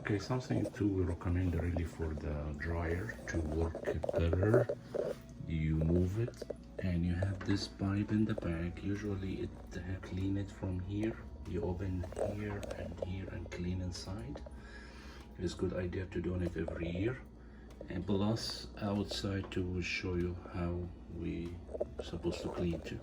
Okay, something to recommend really for the dryer to work better. You move it and you have this pipe in the back. Usually it clean it from here. You open here and clean inside. It's a good idea to do it every year. And plus outside to show you how we supposed to clean too.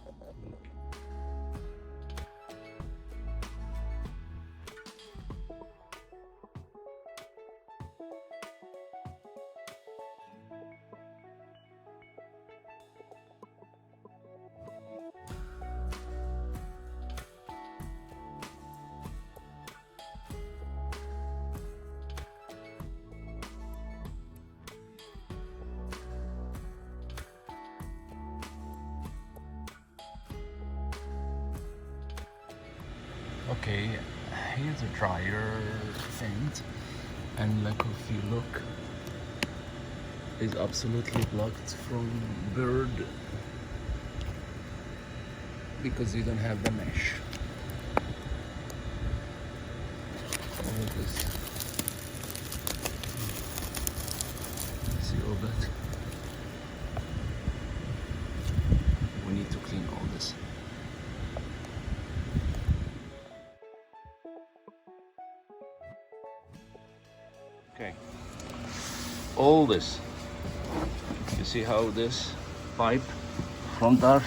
Okay, here's a dryer vent, and like if you look, is absolutely blocked from bird because you don't have the mesh. All this, see all that? We need to clean all this. Okay, all this, you see how this pipe front are,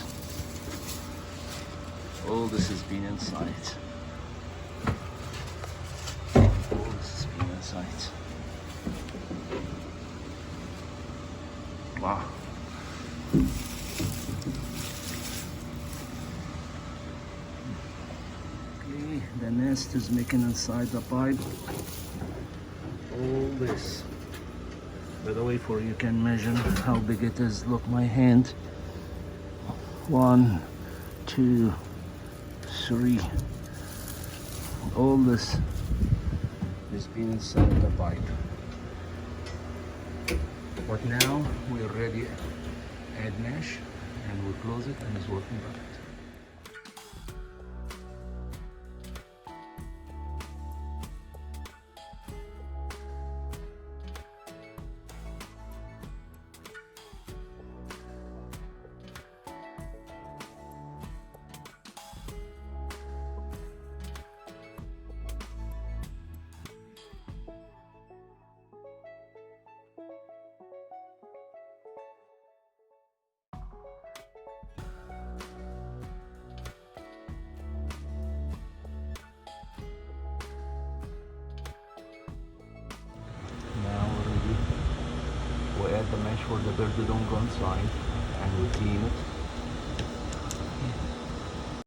all this has been inside, all this has been inside. Wow. Okay, the nest is making inside the pipe. All this, by the way, for you can measure how big it is. Look, my hand, 1, 2, 3, all this has been inside the pipe, but now we already add mesh and we close it and it's working perfect. We add the mesh where the bird don't go inside and we clean it.